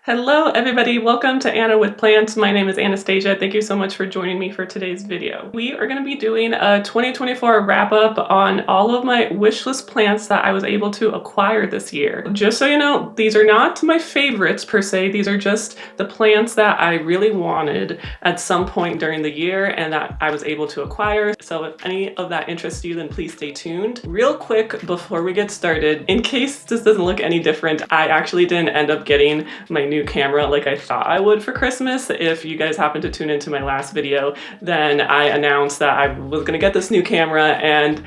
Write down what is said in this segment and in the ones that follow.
Hello everybody, welcome to Anna with Plants. My name is Anastasia. Thank you so much for joining me for today's video. We are going to be doing a 2024 wrap up on all of my wish list plants that I was able to acquire this year. Just so you know, these are not my favorites per se, these are just the plants that I really wanted at some point during the year and that I was able to acquire. So if any of that interests you, then please stay tuned. Real quick before we get started, in case this doesn't look any different, I actually didn't end up getting my new camera like I thought I would for Christmas. If you guys happen to tune into my last video, then I announced that I was gonna get this new camera and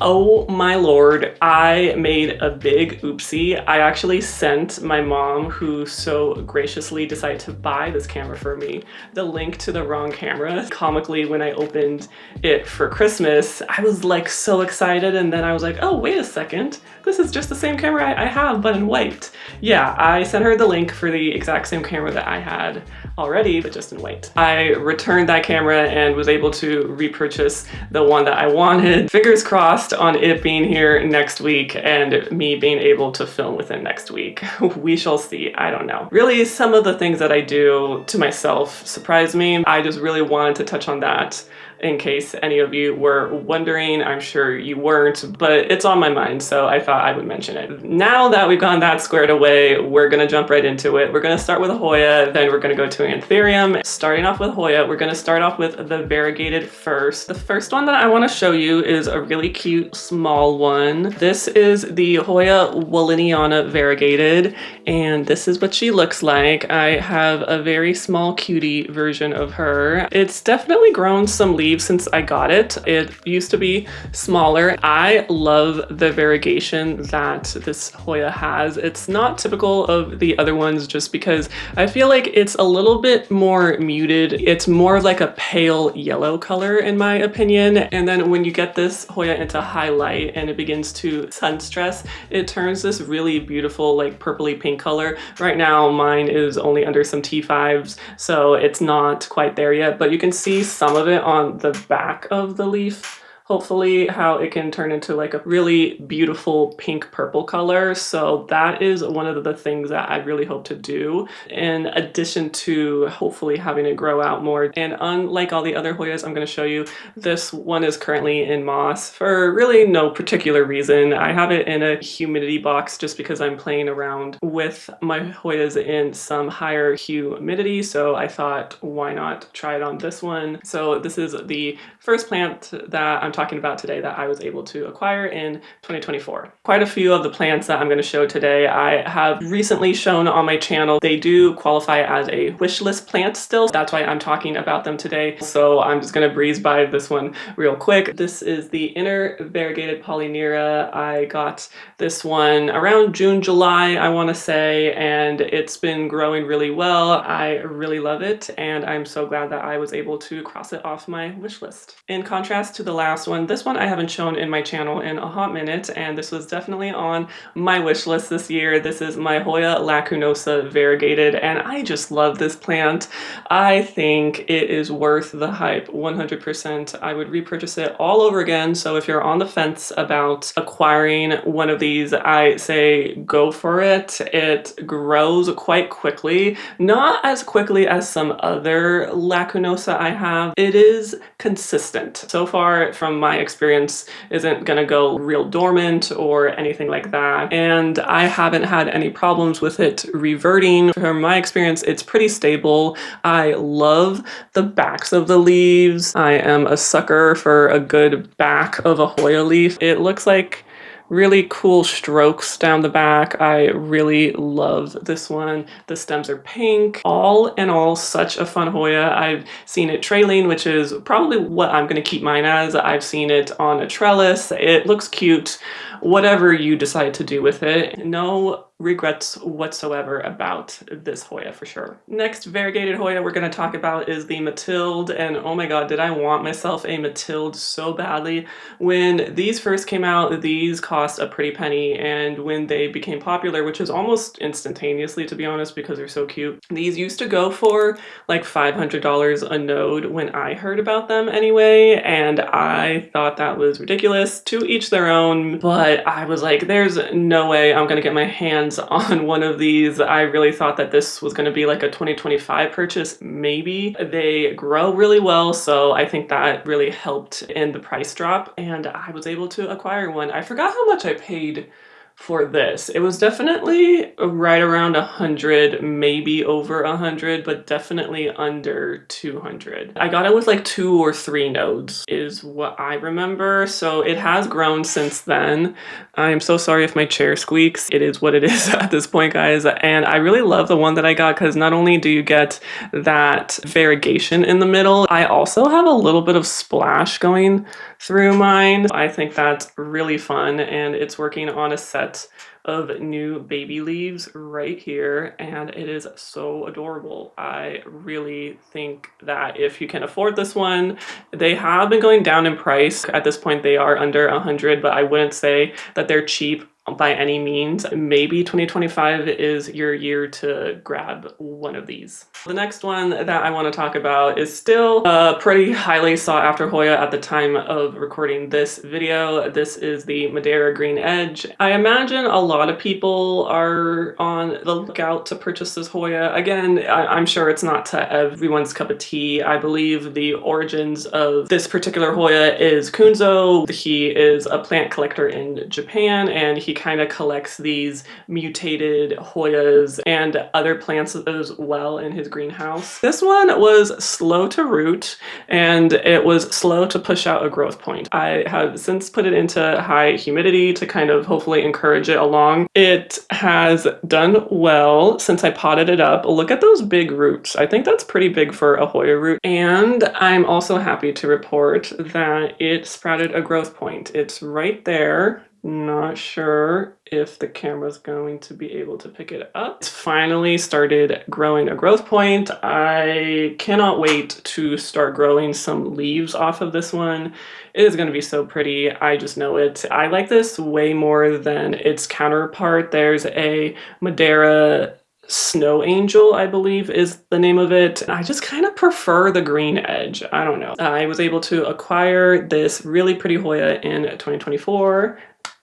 oh my lord, I made a big oopsie. I actually sent my mom, who so graciously decided to buy this camera for me, the link to the wrong camera. Comically, when I opened it for Christmas, I was like so excited, and then I was like, oh, wait a second. This is just the same camera I have, but in white. Yeah, I sent her the link for the exact same camera that I had already, but just in white. I returned that camera and was able to repurchase the one that I wanted. Fingers crossed on it being here next week and me being able to film with it next week. We shall see, I don't know. Really, some of the things that I do to myself surprise me. I just really wanted to touch on that in case any of you were wondering. I'm sure you weren't, but it's on my mind, so I thought I would mention it. Now that we've gotten that squared away, we're gonna jump right into it. We're gonna start with a hoya, then we're gonna go to anthurium. Starting off with hoya, we're gonna start off with the variegated first. The first one that I wanna show you is a really cute small one. This is the Hoya Walliniana variegated, and this is what she looks like. I have a very small cutie version of her. It's definitely grown some leaves since I got it. It used to be smaller. I love the variegation that this Hoya has. It's not typical of the other ones just because I feel like it's a little bit more muted. It's more like a pale yellow color in my opinion. And then when you get this Hoya into high light and it begins to sun stress, it turns this really beautiful like purpley pink color. Right now mine is only under some T5s, so it's not quite there yet, but you can see some of it on the back of the leaf, hopefully, how it can turn into like a really beautiful pink purple color. So that is one of the things that I really hope to do, in addition to hopefully having it grow out more. And unlike all the other Hoyas I'm going to show you, this one is currently in moss for really no particular reason. I have it in a humidity box just because I'm playing around with my Hoyas in some higher humidity, so I thought why not try it on this one. So this is the first plant that I'm talking about today that I was able to acquire in 2024. Quite a few of the plants that I'm going to show today I have recently shown on my channel. They do qualify as a wish list plant still. That's why I'm talking about them today. So I'm just going to breeze by this one real quick. This is the inner variegated polynera. I got this one around June, July, I want to say, and it's been growing really well. I really love it, and I'm so glad that I was able to cross it off my wish list. In contrast to the last one, this one I haven't shown in my channel in a hot minute, and this was definitely on my wish list this year. This is my Hoya lacunosa variegated, and I just love this plant. I think it is worth the hype 100%. I would repurchase it all over again, so if you're on the fence about acquiring one of these, I say go for it. It grows quite quickly, not as quickly as some other lacunosa I have. It is consistent. So far from my experience, isn't gonna go real dormant or anything like that, and I haven't had any problems with it reverting. From my experience, it's pretty stable. I love the backs of the leaves. I am a sucker for a good back of a Hoya leaf. It looks like really cool strokes down the back. I really love this one. The stems are pink. All in all, such a fun Hoya. I've seen it trailing, which is probably what I'm going to keep mine as. I've seen it on a trellis. It looks cute. Whatever you decide to do with it. No regrets whatsoever about this Hoya for sure. Next variegated Hoya we're going to talk about is the Mathilde, and oh my god, did I want myself a Mathilde so badly. When these first came out, these cost a pretty penny, and when they became popular, which is almost instantaneously to be honest because they're so cute, these used to go for like $500 a node when I heard about them anyway, and I thought that was ridiculous. To each their own, but I was like, there's no way I'm gonna get my hands cents on one of these. I really thought that this was going to be like a 2025 purchase, maybe. They grow really well, so I think that really helped in the price drop, and I was able to acquire one. I forgot how much I paid for this. It was definitely right around 100, maybe over 100, but definitely under 200. I got it with like 2 or 3 nodes is what I remember. So it has grown since then. I'm so sorry if my chair squeaks. It is what it is at this point, guys. And I really love the one that I got because not only do you get that variegation in the middle, I also have a little bit of splash going through mine. I think that's really fun, and it's working on a set of new baby leaves right here, and it is so adorable. I really think that if you can afford this one, they have been going down in price. At this point they are under 100, but I wouldn't say that they're cheap by any means. Maybe 2025 is your year to grab one of these. The next one that I want to talk about is still a pretty highly sought after Hoya at the time of recording this video. This is the Madeira Green Edge. I imagine a lot of people are on the lookout to purchase this Hoya. Again, I'm sure it's not to everyone's cup of tea. I believe the origins of this particular Hoya is Kunzo. He is a plant collector in Japan, and he kind of collects these mutated Hoyas and other plants as well in his greenhouse. This one was slow to root, and it was slow to push out a growth point. I have since put it into high humidity to kind of hopefully encourage it along. It has done well since I potted it up. Look at those big roots. I think that's pretty big for a Hoya root. And I'm also happy to report that it sprouted a growth point. It's right there. Not sure if the camera's going to be able to pick it up. It's finally started growing a growth point. I cannot wait to start growing some leaves off of this one. It is going to be so pretty. I just know it. I like this way more than its counterpart. There's a Madeira Snow Angel, I believe is the name of it. I just kind of prefer the green edge. I don't know. I was able to acquire this really pretty Hoya in 2024.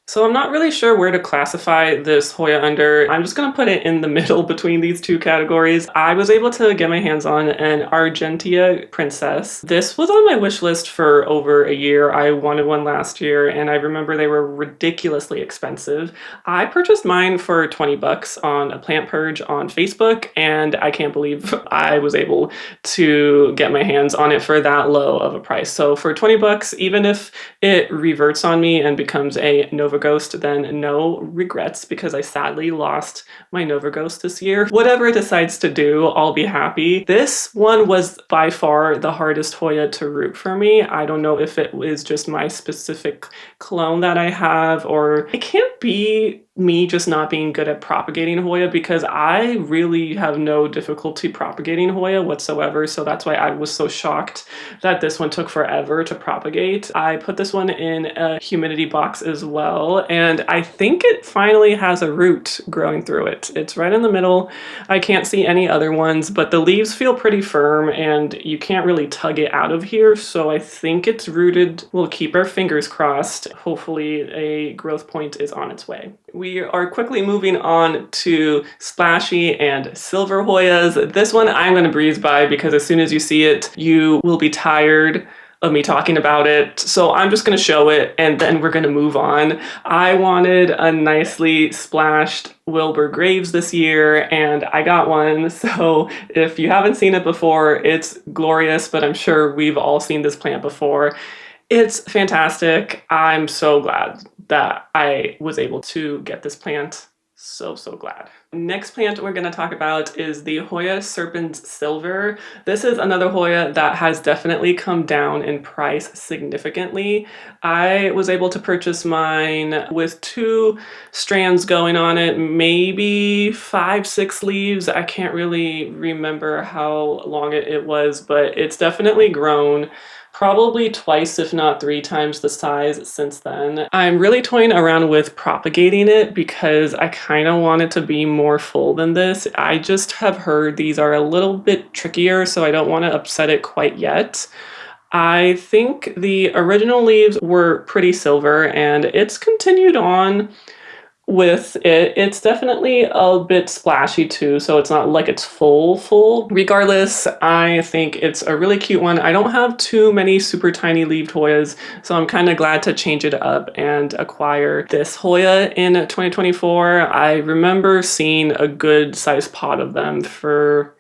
So I'm not really sure where to classify this Hoya under. I'm just gonna put it in the middle between these two categories. I was able to get my hands on an Argentea Princess. This was on my wish list for over a year. I wanted one last year, and I remember they were ridiculously expensive. I purchased mine for 20 bucks on a plant purge on Facebook, and I can't believe I was able to get my hands on it for that low of a price. So for 20 bucks, even if it reverts on me and becomes a Nova Ghost, then no regrets, because I sadly lost my Nova Ghost this year. Whatever it decides to do, I'll be happy. This one was by far the hardest Hoya to root for me. I don't know if it was just my specific clone that I have, or it can't be me just not being good at propagating Hoya, because I really have no difficulty propagating Hoya whatsoever. So that's why I was so shocked that this one took forever to propagate. I put this one in a humidity box as well, and I think it finally has a root growing through it. It's right in the middle. I can't see any other ones, but the leaves feel pretty firm and you can't really tug it out of here. So I think it's rooted. We'll keep our fingers crossed. Hopefully a growth point is on its way. We are quickly moving on to splashy and silver Hoyas. This one I'm going to breeze by because as soon as you see it, you will be tired of me talking about it. So I'm just going to show it and then we're going to move on. I wanted a nicely splashed Wilbur Graves this year and I got one. So if you haven't seen it before, it's glorious, but I'm sure we've all seen this plant before. It's fantastic. I'm so glad that I was able to get this plant. So glad. Next plant we're going to talk about is the Hoya Serpens Silver. This is another Hoya that has definitely come down in price significantly. I was able to purchase mine with 2 strands going on it, maybe 5, 6 leaves. I can't really remember how long it was, but it's definitely grown. Probably twice, if not 3 times the size since then. I'm really toying around with propagating it because I kind of want it to be more full than this. I just have heard these are a little bit trickier, so I don't want to upset it quite yet. I think the original leaves were pretty silver and it's continued on with it. It's definitely a bit splashy too, so it's not like it's full. Regardless, I think it's a really cute one. I don't have too many super tiny leaved Hoyas, so I'm kind of glad to change it up and acquire this Hoya in 2024. I remember seeing a good sized pot of them for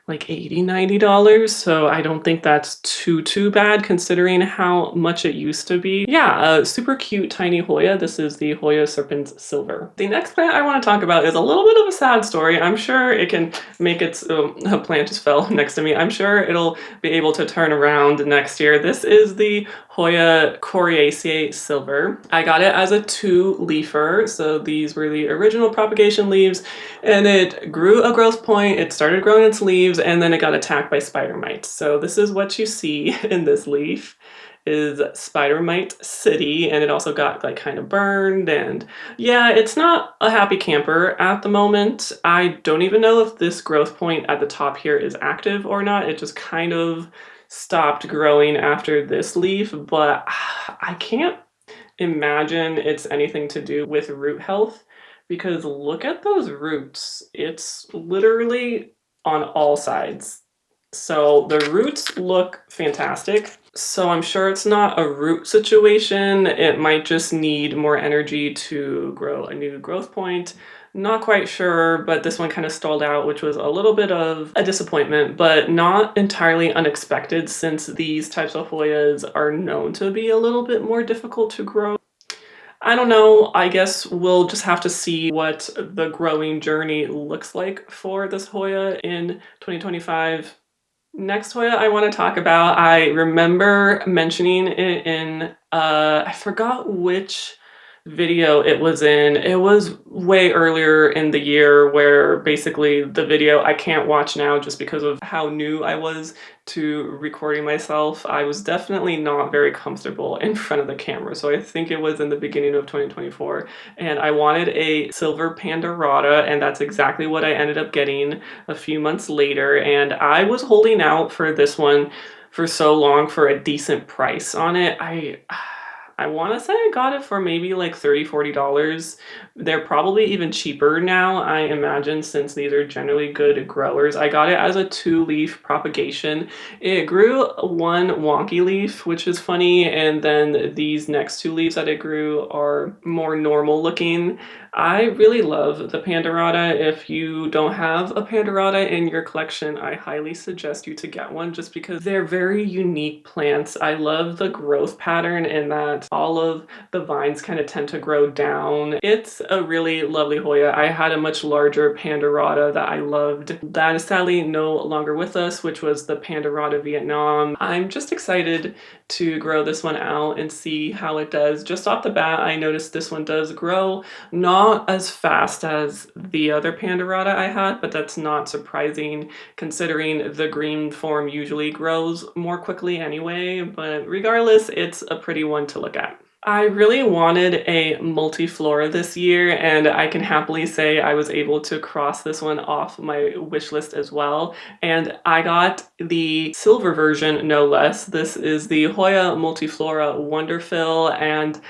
like $80–90, so I don't think that's too bad considering how much it used to be. Yeah, a super cute tiny Hoya. This is the Hoya Serpens Silver. The next plant I want to talk about is a little bit of a sad story. I'm sure it can make its a plant just fell next to me. I'm sure it'll be able to turn around next year. This is the Hoya Coriaceae Silver. I got it as a 2-leafer, so these were the original propagation leaves, and it grew a growth point, it started growing its leaves, and then it got attacked by spider mites. So this is what you see in this leaf is spider mite city, and it also got like kind of burned, and yeah, it's not a happy camper at the moment. I don't even know if this growth point at the top here is active or not. It just kind of stopped growing after this leaf, but I can't imagine it's anything to do with root health because look at those roots. It's literally on all sides. So the roots look fantastic. So I'm sure it's not a root situation. It might just need more energy to grow a new growth point. Not quite sure, but this one kind of stalled out, which was a little bit of a disappointment, but not entirely unexpected since these types of Hoyas are known to be a little bit more difficult to grow. I don't know, I guess we'll just have to see what the growing journey looks like for this Hoya in 2025. Next Hoya I want to talk about, I remember mentioning it in, I forgot which video it was in. It was way earlier in the year where basically the video I can't watch now just because of how new I was to recording myself. I was definitely not very comfortable in front of the camera. So I think it was in the beginning of 2024 and I wanted a silver Pandorata, and that's exactly what I ended up getting a few months later. And I was holding out for this one for so long for a decent price on it. I want to say I got it for maybe like $30–40. They're probably even cheaper now, I imagine, since these are generally good growers. I got it as a 2-leaf propagation. It grew one wonky leaf, which is funny, and then these next 2 leaves that it grew are more normal looking. I really love the Pandorata. If you don't have a Pandorata in your collection, I highly suggest you to get one just because they're very unique plants. I love the growth pattern in that all of the vines kind of tend to grow down. It's a really lovely Hoya. I had a much larger Pandorata that I loved. That is sadly no longer with us, which was the Pandorata Vietnam. I'm just excited to grow this one out and see how it does. Just off the bat, I noticed this one does grow not as fast as the other Pandorata I had, but that's not surprising considering the green form usually grows more quickly anyway, but regardless, it's a pretty one to look at. I really wanted a multiflora this year, and I can happily say I was able to cross this one off my wish list as well. And I got the silver version, no less. This is the Hoya Multiflora Wonderfill, and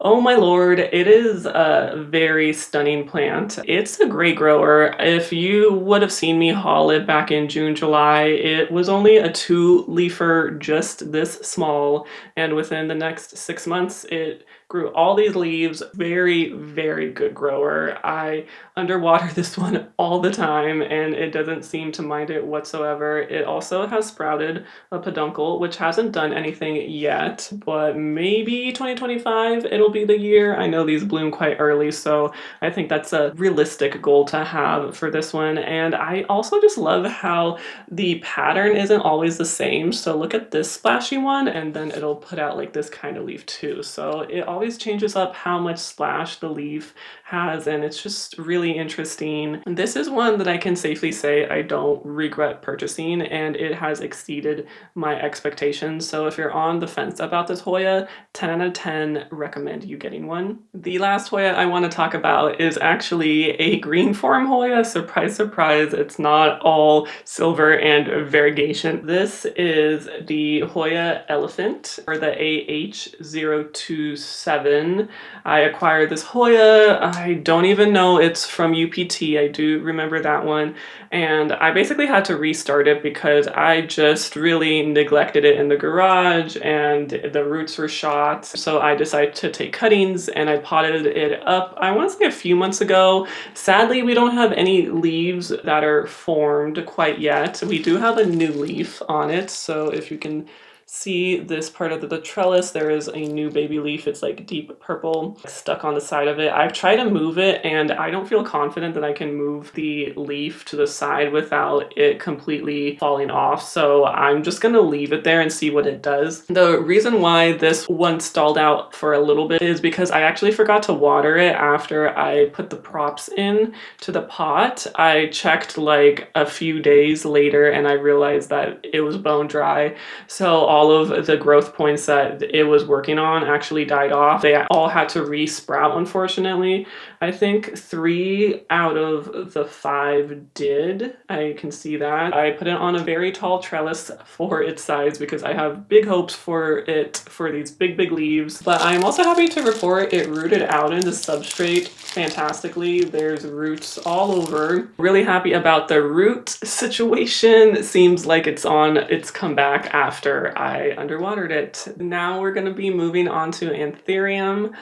oh my lord, it is a very stunning plant. It's a great grower. If you would have seen me haul it back in June, July, it was only a 2-leafer, just this small, and within the next 6 months, it grew all these leaves. Very good grower. I underwater this one all the time, and it doesn't seem to mind it whatsoever. It also has sprouted a peduncle, which hasn't done anything yet, but maybe 2025 it'll be the year. I know these bloom quite early, so I think that's a realistic goal to have for this one. And I also just love how the pattern isn't always the same. So look at this splashy one, and then it'll put out like this kind of leaf too. So it always changes up how much splash the leaf has, and it's just really interesting. And this is one that I can safely say I don't regret purchasing, and it has exceeded my expectations. So if you're on the fence about this Hoya, 10 out of 10 recommend you getting one. The last Hoya I want to talk about is actually a green form Hoya. Surprise, surprise, it's not all silver and variegation. This is the Hoya Elephant, or the AH027. 7. I acquired this Hoya. I don't even know it's from UPT. I do remember that one. And I basically had to restart it because I just really neglected it in the garage and the roots were shot. So I decided to take cuttings and I potted it up, I want to say a few months ago. Sadly, we don't have any leaves that are formed quite yet. We do have a new leaf on it. So if you can see this part of the trellis, there is a new baby leaf. It's like deep purple stuck on the side of it. I've tried to move it and I don't feel confident that I can move the leaf to the side without it completely falling off. So I'm just gonna leave it there and see what it does. The reason why this one stalled out for a little bit is because I actually forgot to water it after I put the props in to the pot. I checked like a few days later and I realized that it was bone dry. So all of the growth points that it was working on actually died off. They all had to re-sprout, unfortunately. I think 3 out of the 5 did. I can see that. I put it on a very tall trellis for its size because I have big hopes for it for these big leaves. But I'm also happy to report it rooted out in the substrate fantastically. There's roots all over. Really happy about the root situation. It seems like it's on its comeback after I underwatered it. Now we're gonna be moving on to anthurium.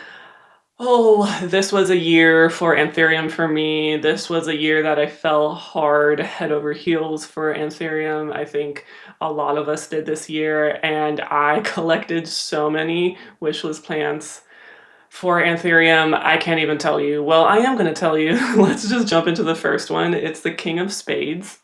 Oh, this was a year for anthurium for me. This was a year that I fell hard head over heels for anthurium. I think a lot of us did this year, and I collected so many wishlist plants for anthurium. I can't even tell you. Well, I am gonna tell you. Let's just jump into the first one. It's the King of Spades.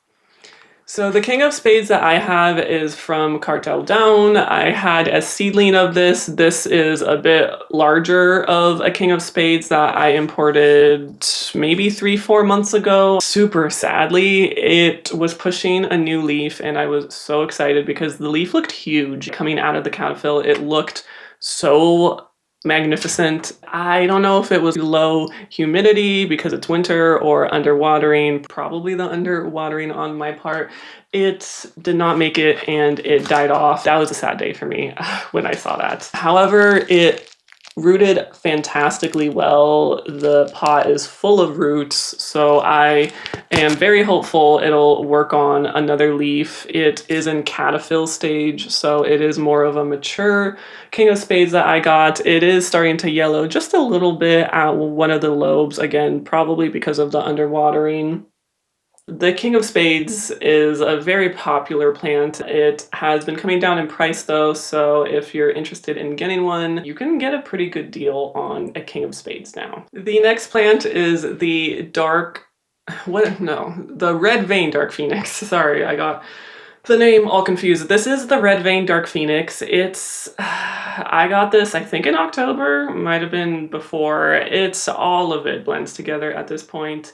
So the King of Spades that I have is from Cartel Down. I had a seedling of this. This is a bit larger of a King of Spades that I imported maybe 3-4 months ago. Super sadly, it was pushing a new leaf and I was so excited because the leaf looked huge coming out of the caterpillar. It looked so magnificent. I don't know if it was low humidity because it's winter or underwatering, probably the underwatering on my part. It did not make it and it died off. That was a sad day for me when I saw that. However, it rooted fantastically well. The pot is full of roots, so I am very hopeful it'll work on another leaf. It is in cataphyll stage, so it is more of a mature King of Spades that I got. It is starting to yellow just a little bit at one of the lobes, again, probably because of the underwatering. The King of Spades is a very popular plant. It has been coming down in price though, so if you're interested in getting one, you can get a pretty good deal on a King of Spades now. The next plant is the the red vein dark phoenix. Sorry, I got the name all confused. This is the red vein dark phoenix. I got this I think in October, might have been before. All of it blends together at this point.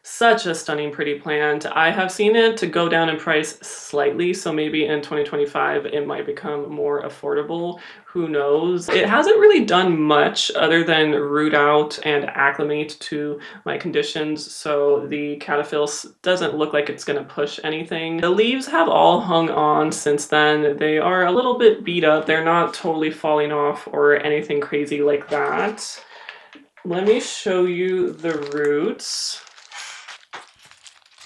Such a stunning, pretty plant. I have seen it to go down in price slightly, so maybe in 2025 it might become more affordable. Who knows? It hasn't really done much other than root out and acclimate to my conditions, so the cataphyll doesn't look like it's going to push anything. The leaves have all hung on since then. They are a little bit beat up. They're not totally falling off or anything crazy like that. Let me show you the roots.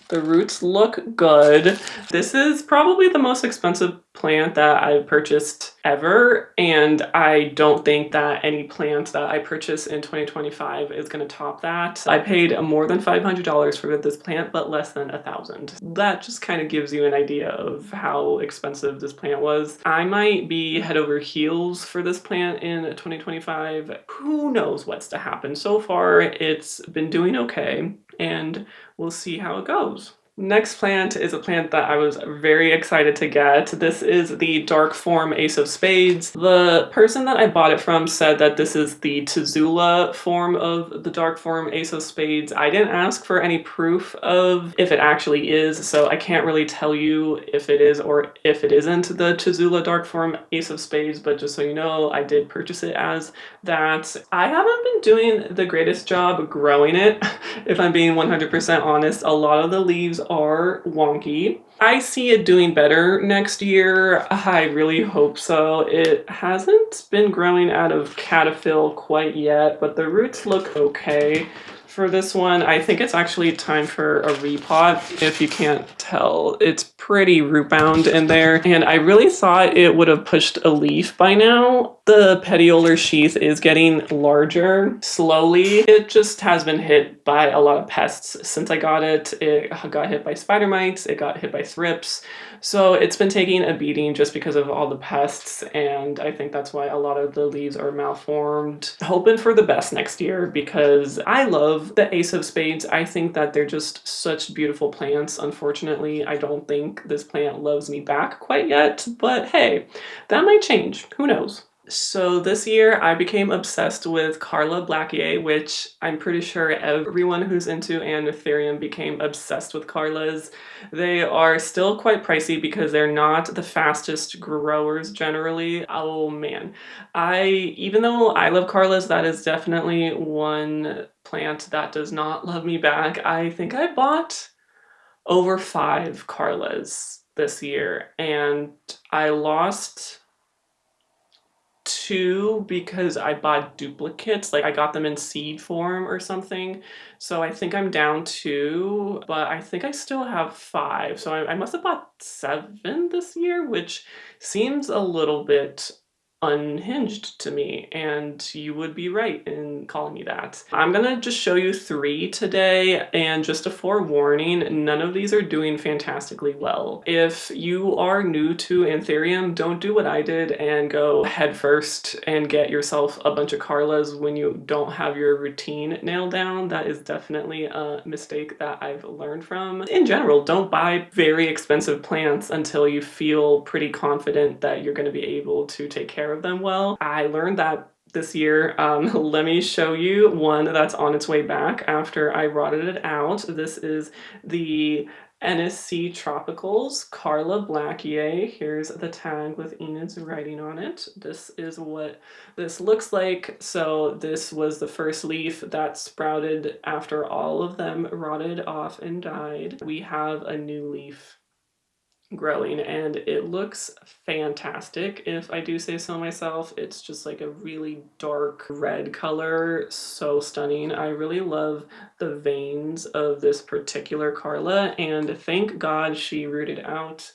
The roots look good. This is probably the most expensive plant that I've purchased ever, and I don't think that any plant that I purchase in 2025 is going to top that. I paid more than $500 for this plant, but less than $1,000. That just kind of gives you an idea of how expensive this plant was. I might be head over heels for this plant in 2025. Who knows what's to happen? So far, it's been doing okay, and we'll see how it goes. Next plant is a plant that I was very excited to get. This is the Dark Form Ace of Spades. The person that I bought it from said that this is the Tazula form of the Dark Form Ace of Spades. I didn't ask for any proof of if it actually is, so I can't really tell you if it is or if it isn't the Tazula Dark Form Ace of Spades, but just so you know, I did purchase it as that. I haven't been doing the greatest job growing it, if I'm being 100% honest. A lot of the leaves are wonky. I see it doing better next year. I really hope so. It hasn't been growing out of cataphyll quite yet, but the roots look okay. For this one, I think it's actually time for a repot. If you can't tell, it's pretty root bound in there. And I really thought it would have pushed a leaf by now. The petiolar sheath is getting larger slowly. It just has been hit by a lot of pests since I got it. It got hit by spider mites, it got hit by thrips. So it's been taking a beating just because of all the pests, and I think that's why a lot of the leaves are malformed. Hoping for the best next year because I love the Ace of Spades. I think that they're just such beautiful plants. Unfortunately, I don't think this plant loves me back quite yet, but hey, that might change. Who knows? So this year I became obsessed with Carla Blackier, which I'm pretty sure everyone who's into anthurium became obsessed with Carlas. They are still quite pricey because they're not the fastest growers generally. Oh man. Even though I love Carlas, that is definitely one plant that does not love me back. I think I bought over 5 Carlas this year and I lost 2 because I bought duplicates, like I got them in seed form or something. So I think I'm down 2, but I think I still have 5. So I must have bought 7 this year, which seems a little bit unhinged to me, and you would be right in calling me that. I'm gonna just show you 3 today, and just a forewarning, none of these are doing fantastically well. If you are new to anthurium, don't do what I did and go head first and get yourself a bunch of Carlas when you don't have your routine nailed down. That is definitely a mistake that I've learned from. In general, don't buy very expensive plants until you feel pretty confident that you're gonna be able to take care of them well. I learned that this year. Let me show you one that's on its way back after I rotted it out. This is the NSC Tropicals Carla Blackier. Here's the tag with Enid's writing on it. This is what this looks like. So this was the first leaf that sprouted after all of them rotted off and died. We have a new leaf growing and it looks fantastic, if I do say so myself. It's just like a really dark red color, so stunning. I really love the veins of this particular Carla, and thank God she rooted out.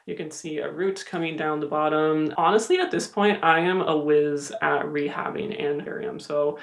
You can see a root coming down the bottom. Honestly, at this point, I am a whiz at rehabbing anthurium. So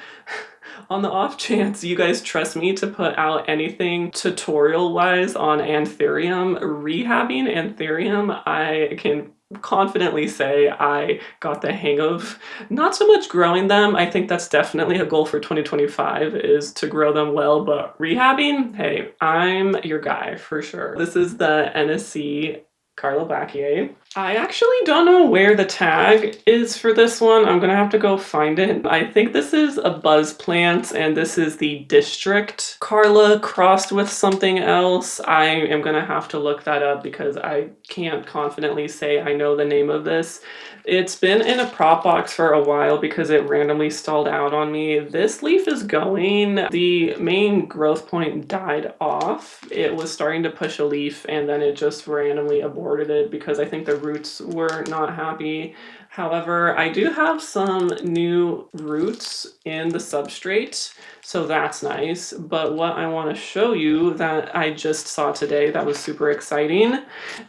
on the off chance you guys trust me to put out anything tutorial-wise on anthurium, rehabbing anthurium, I can confidently say I got the hang of. Not so much growing them. I think that's definitely a goal for 2025 is to grow them well, but rehabbing, hey, I'm your guy for sure. This is the NSC Carla Blackier. I actually don't know where the tag is for this one. I'm gonna have to go find it. I think this is a buzz plant and this is the District Carla crossed with something else. I am gonna have to look that up because I can't confidently say I know the name of this. It's been in a prop box for a while because it randomly stalled out on me. This leaf is going. The main growth point died off. It was starting to push a leaf and then it just randomly aborted it because I think the roots were not happy. However, I do have some new roots in the substrate, so that's nice. But what I want to show you that I just saw today that was super exciting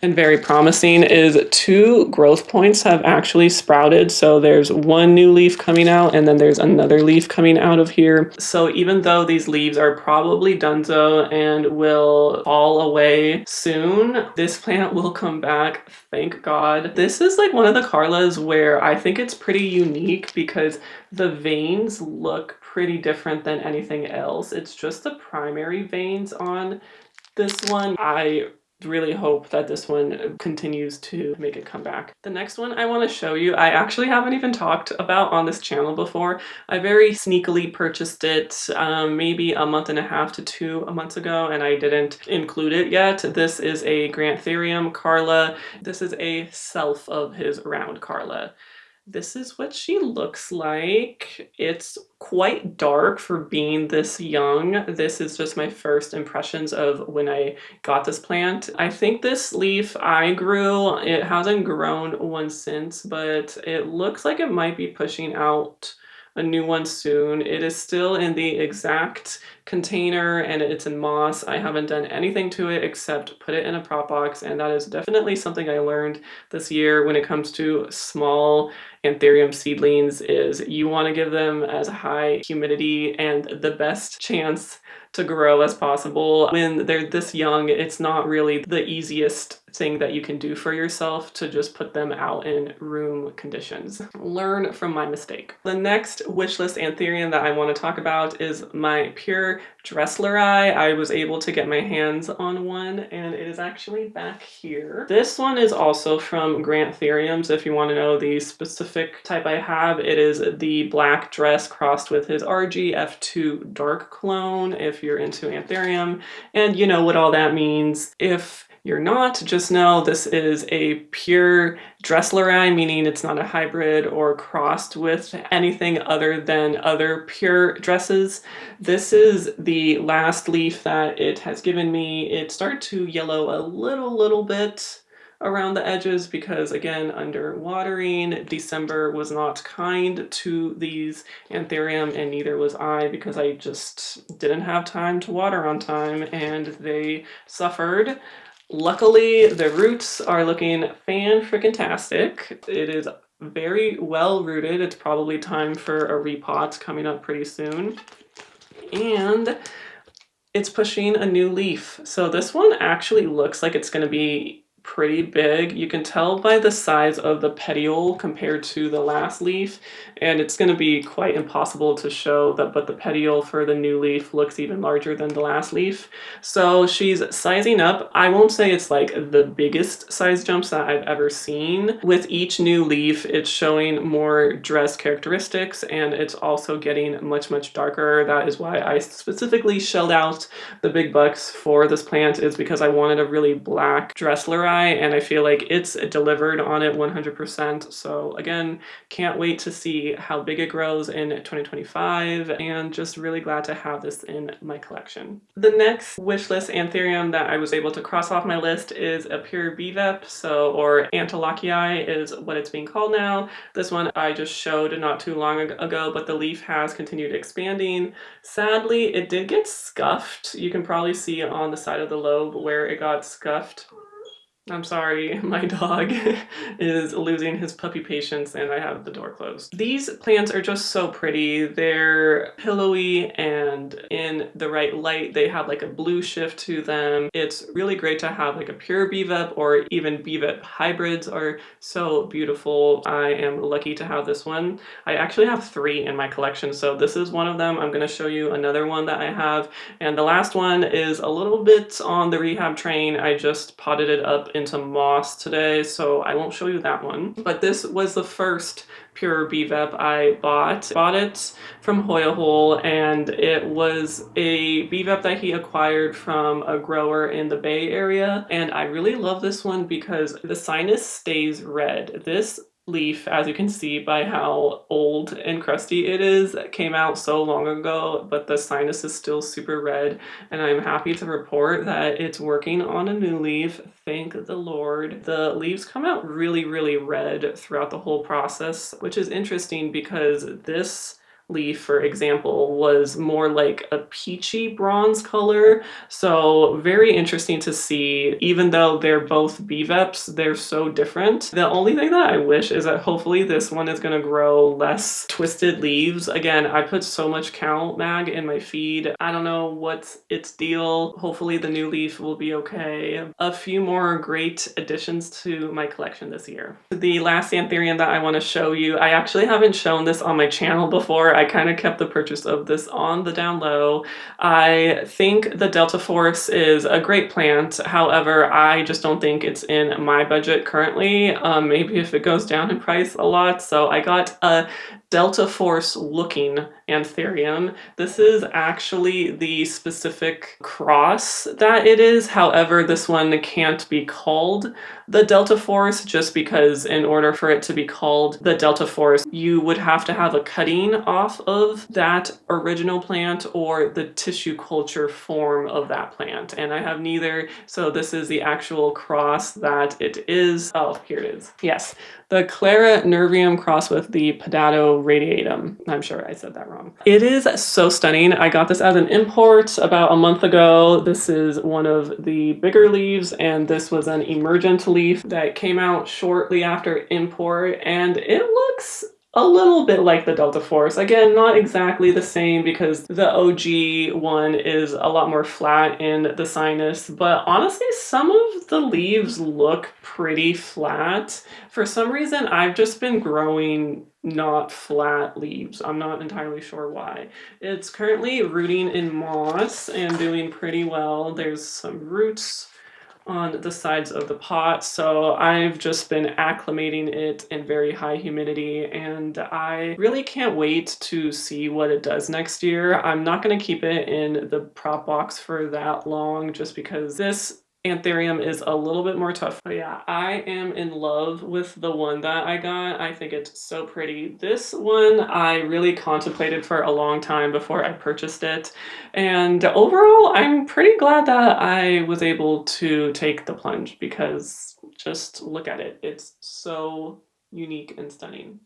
and very promising is 2 growth points have actually sprouted. So there's one new leaf coming out and then there's another leaf coming out of here. So even though these leaves are probably donezo and will fall away soon, this plant will come back, thank God. This is like one of the Carlas where I think it's pretty unique because the veins look pretty different than anything else. It's just the primary veins on this one. I really hope that this one continues to make it come back. The next one I want to show you, I actually haven't even talked about on this channel before. I very sneakily purchased it maybe a month and a half to 2 months ago, and I didn't include it yet. This is a Granthurium Carla. This is a self of his round Carla. This is what she looks like. It's quite dark for being this young. This is just my first impressions of when I got this plant. I think this leaf I grew, it hasn't grown one since, but it looks like it might be pushing out a new one soon. It is still in the exact container and it's in moss. I haven't done anything to it except put it in a prop box, and that is definitely something I learned this year when it comes to small anthurium seedlings is you want to give them as high humidity and the best chance to grow as possible. When they're this young, it's not really the easiest thing that you can do for yourself to just put them out in room conditions. Learn from my mistake. The next wish list anthurium that I want to talk about is my pure Dressleri. I was able to get my hands on one and it is actually back here. This one is also from Granthuriums. If you want to know the specific type I have, it is the black dress crossed with his RGF2 dark clone if you're into anthurium, and you know what all that means. If you're not, just know this is a pure Dressleri, meaning it's not a hybrid or crossed with anything other than other pure dresses. This is the last leaf that it has given me. It started to yellow a little bit around the edges because, again, under watering, December was not kind to these anthurium, and neither was I because I just didn't have time to water on time and they suffered. Luckily, the roots are looking fan-frickin-tastic. It is very well rooted. It's probably time for a repot coming up pretty soon. And it's pushing a new leaf. So this one actually looks like it's going to be pretty big. You can tell by the size of the petiole compared to the last leaf, and it's going to be quite impossible to show that, but the petiole for the new leaf looks even larger than the last leaf. So she's sizing up. I won't say it's like the biggest size jumps that I've ever seen. With each new leaf, it's showing more dress characteristics, and it's also getting much darker. That is why I specifically shelled out the big bucks for this plant, is because I wanted a really black Dressleri, and I feel like it's delivered on it 100%. So again, can't wait to see how big it grows in 2025, and just really glad to have this in my collection. The next wish list anthurium that I was able to cross off my list is a pure BVEP, or Antilocii is what it's being called now. This one I just showed not too long ago, but the leaf has continued expanding. Sadly, it did get scuffed. You can probably see on the side of the lobe where it got scuffed. I'm sorry, my dog is losing his puppy patience and I have the door closed. These plants are just so pretty. They're pillowy, and in the right light, they have like a blue shift to them. It's really great to have like a pure BVEP, or even BVEP hybrids are so beautiful. I am lucky to have this one. I actually have 3 in my collection, so this is one of them. I'm going to show you another one that I have, and the last one is a little bit on the rehab train. I just potted it up into moss today, so I won't show you that one. But this was the first pure BVEP I bought. Bought it from Hoya, and it was a BVEP that he acquired from a grower in the Bay Area. And I really love this one because the sinus stays red. This leaf, as you can see by how old and crusty it is, came out so long ago, but the sinus is still super red, and I'm happy to report that it's working on a new leaf. Thank the Lord. The leaves come out really red throughout the whole process, which is interesting because this leaf, for example, was more like a peachy bronze color. So very interesting to see. Even though they're both BVEPs, they're so different. The only thing that I wish is that hopefully this one is going to grow less twisted leaves. Again, I put so much cow mag in my feed. I don't know what's its deal. Hopefully the new leaf will be okay. A few more great additions to my collection this year. The last anthurium that I want to show you, I actually haven't shown this on my channel before. I kind of kept the purchase of this on the down low. I think the Delta Force is a great plant. However, I just don't think it's in my budget currently. Maybe if it goes down in price a lot. So I got a Delta Force looking anthurium. This is actually the specific cross that it is. However, this one can't be called the Delta Force just because in order for it to be called the Delta Force, you would have to have a cutting off of that original plant or the tissue culture form of that plant. And I have neither, so this is the actual cross that it is. Oh, here it is. Yes, the Clara nervium cross with the Pedato radiatum. I'm sure I said that wrong. It is so stunning. I got this as an import about a month ago. This is one of the bigger leaves, and this was an emergent leaf that came out shortly after import, and it looks a little bit like the Delta Force. Again, not exactly the same because the OG one is a lot more flat in the sinus, but honestly, some of the leaves look pretty flat. For some reason, I've just been growing not flat leaves. I'm not entirely sure why. It's currently rooting in moss and doing pretty well. There's some roots on the sides of the pot, so I've just been acclimating it in very high humidity, and I really can't wait to see what it does next year. I'm not going to keep it in the prop box for that long just because this anthurium is a little bit more tough. But yeah, I am in love with the one that I got. I think it's so pretty. This one I really contemplated for a long time before I purchased it. And overall, I'm pretty glad that I was able to take the plunge because just look at it. It's so unique and stunning.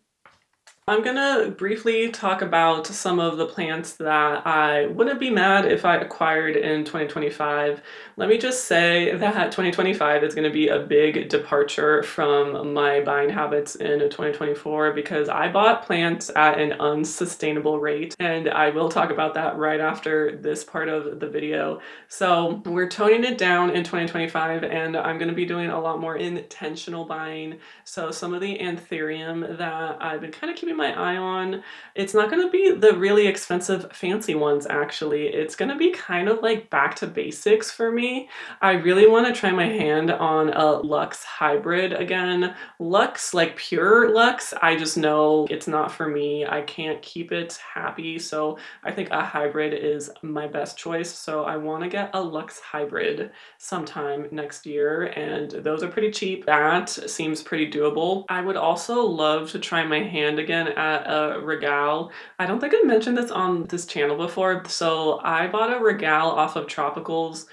I'm gonna briefly talk about some of the plants that I wouldn't be mad if I acquired in 2025. Let me just say that 2025 is gonna be a big departure from my buying habits in 2024 because I bought plants at an unsustainable rate, and I will talk about that right after this part of the video. So we're toning it down in 2025, and I'm gonna be doing a lot more intentional buying. So some of the anthurium that I've been kind of keeping my eye on, it's not going to be the really expensive fancy ones actually. It's going to be kind of like back to basics for me. I really want to try my hand on a Lux hybrid again. Lux, like pure Lux, I just know it's not for me. I can't keep it happy, so I think a hybrid is my best choice. So I want to get a Lux hybrid sometime next year, and those are pretty cheap. That seems pretty doable. I would also love to try my hand again at a regale. I don't think I mentioned this on this channel before, so I bought a regale off of Tropicals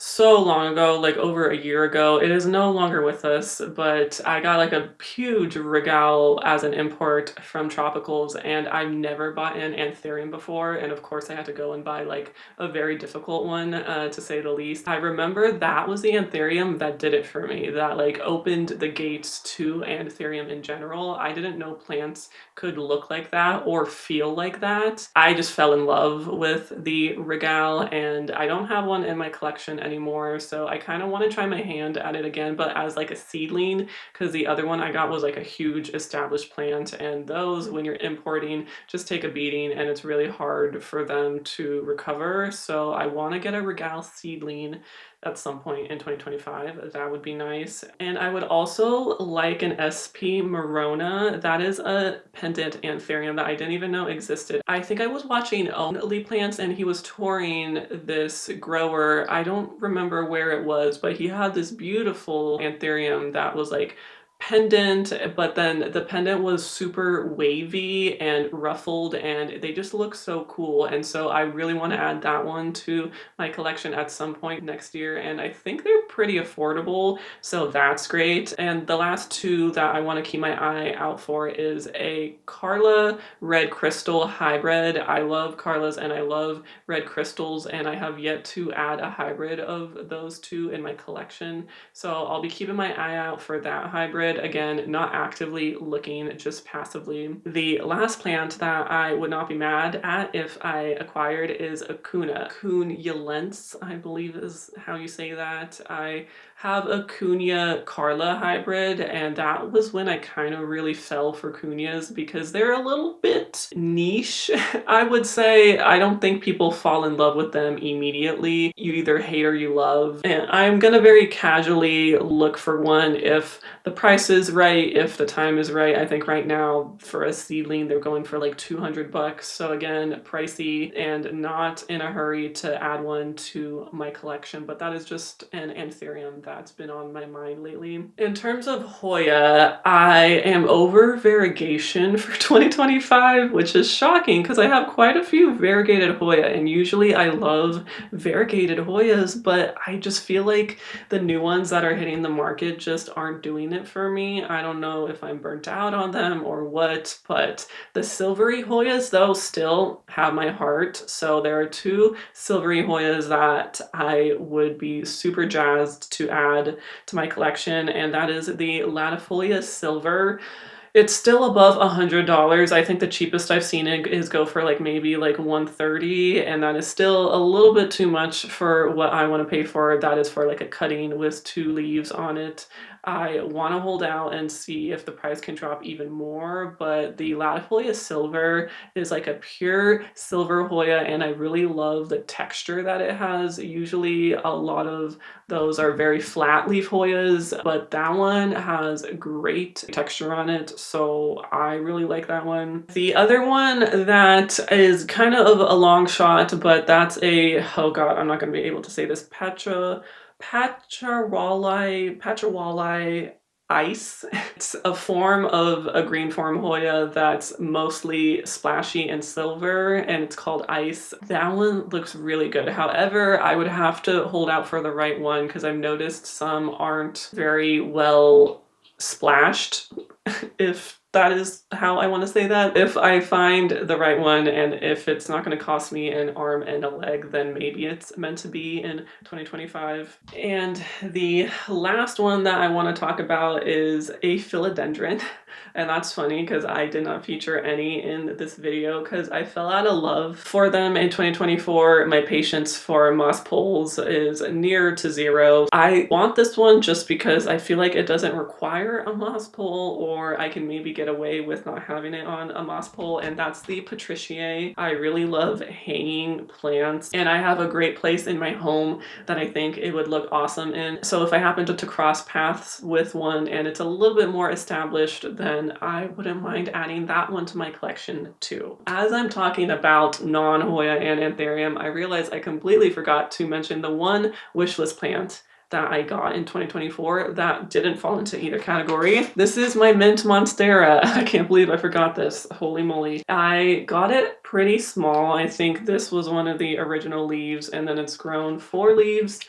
so long ago, like over a year ago. It is no longer with us, but I got like a huge regale as an import from Tropicals, and I've never bought an anthurium before, and of course I had to go and buy like a very difficult one to say the least. I remember that was the anthurium that did it for me, that like opened the gates to anthurium in general. I didn't know plants could look like that or feel like that. I just fell in love with the regale, and I don't have one in my collection anymore, so I kind of want to try my hand at it again, but as like a seedling, because the other one I got was like a huge established plant, and those, when you're importing, just take a beating and it's really hard for them to recover. So I want to get a regale seedling at some point in 2025. That would be nice. And I would also like an SP Morona. That is a pendant anthurium that I didn't even know existed. I think I was watching Only Plants and he was touring this grower. I don't remember where it was, but he had this beautiful anthurium that was like pendant, but then the pendant was super wavy and ruffled, and they just look so cool. And so I really want to add that one to my collection at some point next year, and I think they're pretty affordable, so that's great. And the last two that I want to keep my eye out for is a Carla red crystal hybrid. I love Carlas and I love red crystals, and I have yet to add a hybrid of those two in my collection, so I'll be keeping my eye out for that hybrid. Again, not actively looking, just passively. The last plant that I would not be mad at if I acquired is a Cunulence, I believe is how you say that. I have a Cunha Carla hybrid, and that was when I kind of really fell for Cunhas because they're a little bit niche. I would say I don't think people fall in love with them immediately. You either hate or you love, and I'm gonna very casually look for one if the price price is right, if the time is right. I think right now for a seedling, they're going for like 200 bucks. So again, pricey and not in a hurry to add one to my collection, but that is just an anthurium that's been on my mind lately. In terms of Hoya, I am over variegation for 2025, which is shocking because I have quite a few variegated Hoya, and usually I love variegated Hoyas, but I just feel like the new ones that are hitting the market just aren't doing it for me. I don't know if I'm burnt out on them or what, but the silvery Hoyas though still have my heart. So there are two silvery Hoyas that I would be super jazzed to add to my collection, and that is the Latifolia Silver. It's still above $100. I think the cheapest I've seen it is go for like maybe like 130, and that is still a little bit too much for what I want to pay for. That is for like a cutting with 2 leaves on it. I want to hold out and see if the price can drop even more, but the Latifolia Silver is like a pure silver Hoya, and I really love the texture that it has. Usually a lot of those are very flat leaf Hoyas, but that one has great texture on it, so I really like that one. The other one that is kind of a long shot, but that's a, oh god, I'm not going to be able to say this, Patchawalai ice. It's a form of a green form Hoya that's mostly splashy and silver, and it's called ice. That one looks really good. However, I would have to hold out for the right one because I've noticed some aren't very well splashed, if that is how I want to say that. If I find the right one and if it's not going to cost me an arm and a leg, then maybe it's meant to be in 2025. And the last one that I want to talk about is a philodendron. And that's funny because I did not feature any in this video because I fell out of love for them in 2024. My patience for moss poles is near to zero. I want this one just because I feel like it doesn't require a moss pole, or I can maybe get away with not having it on a moss pole, and that's the Patriciae. I really love hanging plants, and I have a great place in my home that I think it would look awesome in. So if I happen to cross paths with one and it's a little bit more established, then I wouldn't mind adding that one to my collection too. As I'm talking about non-Hoya and anthurium, I realized I completely forgot to mention the one wishlist plant that I got in 2024 that didn't fall into either category. This is my mint monstera. I can't believe I forgot this. Holy moly. I got it pretty small. I think this was one of the original leaves, and then it's grown 4 leaves,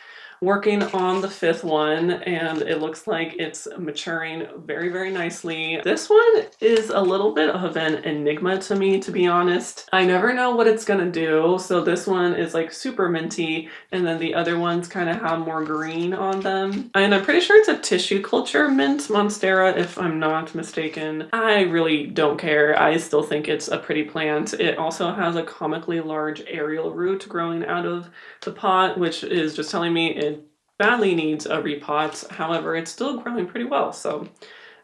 working on the 5th one, and it looks like it's maturing very, very nicely. This one is a little bit of an enigma to me, to be honest. I never know what it's gonna do. So this one is like super minty, and then the other ones kind of have more green on them. And I'm pretty sure it's a tissue culture mint monstera, if I'm not mistaken. I really don't care. I still think it's a pretty plant. It also has a comically large aerial root growing out of the pot, which is just telling me it badly needs a repot. However, it's still growing pretty well. So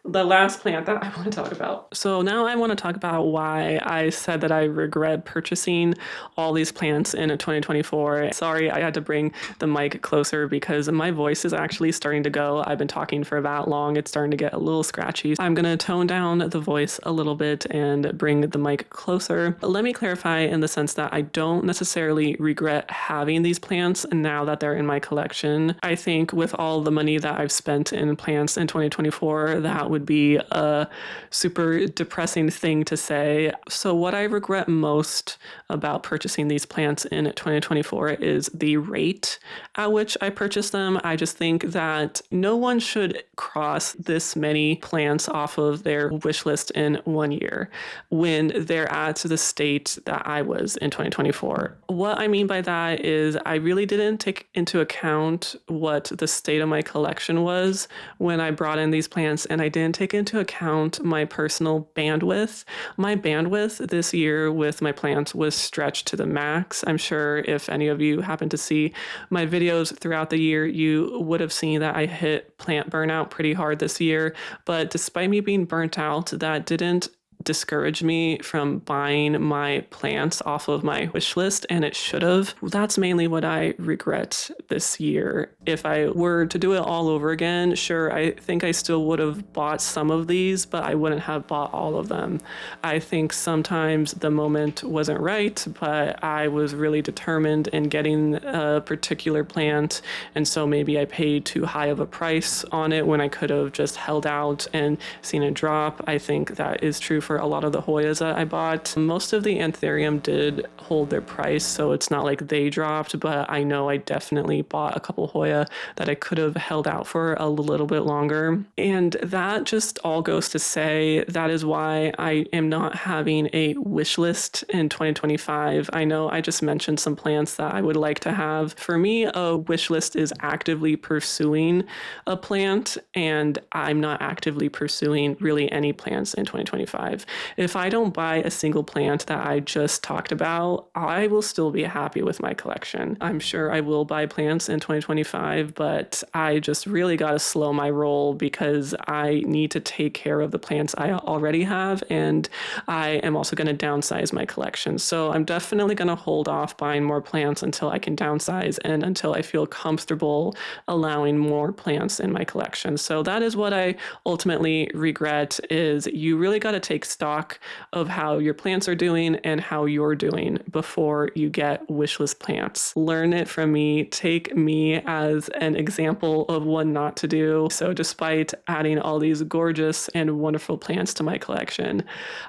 the last plant that I want to talk about. So now I want to talk about why I said that I regret purchasing all these plants in 2024. Sorry, I had to bring the mic closer because my voice is actually starting to go. I've been talking for that long. It's starting to get a little scratchy. I'm going to tone down the voice a little bit and bring the mic closer. Let me clarify in the sense that I don't necessarily regret having these plants now that they're in my collection. I think with all the money that I've spent in plants in 2024, that would be a super depressing thing to say. So what I regret most about purchasing these plants in 2024 is the rate at which I purchased them. I just think that no one should cross this many plants off of their wish list in 1 year when they're at the state that I was in 2024. What I mean by that is I really didn't take into account what the state of my collection was when I brought in these plants, and I didn't take into account my personal bandwidth. My bandwidth this year with my plants was stretched to the max. I'm sure if any of you happen to see my videos throughout the year, you would have seen that I hit plant burnout pretty hard this year. But despite me being burnt out, that didn't discouraged me from buying my plants off of my wish list, and it should have. That's mainly what I regret this year. If I were to do it all over again, sure, I think I still would have bought some of these, but I wouldn't have bought all of them. I think sometimes the moment wasn't right, but I was really determined in getting a particular plant, and so maybe I paid too high of a price on it when I could have just held out and seen a drop. I think that is true for a lot of the Hoyas that I bought. Most of the anthurium did hold their price, so it's not like they dropped, but I know I definitely bought a couple Hoya that I could have held out for a little bit longer. And that just all goes to say that is why I am not having a wish list in 2025. I know I just mentioned some plants that I would like to have. For me, a wish list is actively pursuing a plant, and I'm not actively pursuing really any plants in 2025. If I don't buy a single plant that I just talked about, I will still be happy with my collection. I'm sure I will buy plants in 2025, but I just really got to slow my roll because I need to take care of the plants I already have, and I am also going to downsize my collection. So I'm definitely going to hold off buying more plants until I can downsize and until I feel comfortable allowing more plants in my collection. So that is what I ultimately regret, is you really got to take stock of how your plants are doing and how you're doing before you get wishlist plants. Learn it from me. Take me as an example of what not to do. So despite adding all these gorgeous and wonderful plants to my collection,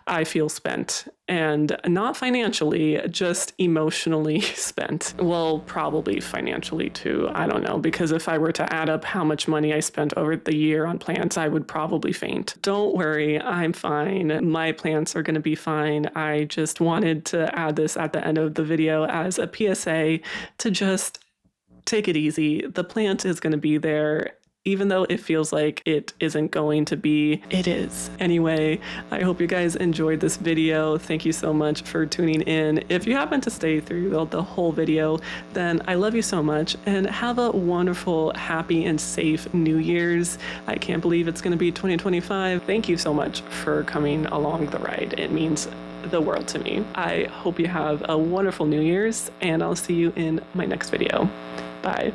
I feel spent. And not financially, just emotionally spent. Well, probably financially too. I don't know, because if I were to add up how much money I spent over the year on plants, I would probably faint. Don't worry, I'm fine. My plants are going to be fine. I just wanted to add this at the end of the video as a PSA to just take it easy. The plant is going to be there. Even though it feels like it isn't going to be, it is. Anyway, I hope you guys enjoyed this video. Thank you so much for tuning in. If you happen to stay through the whole video, then I love you so much, and have a wonderful, happy, and safe New Year's. I can't believe it's gonna be 2025. Thank you so much for coming along the ride. It means the world to me. I hope you have a wonderful New Year's, and I'll see you in my next video. Bye.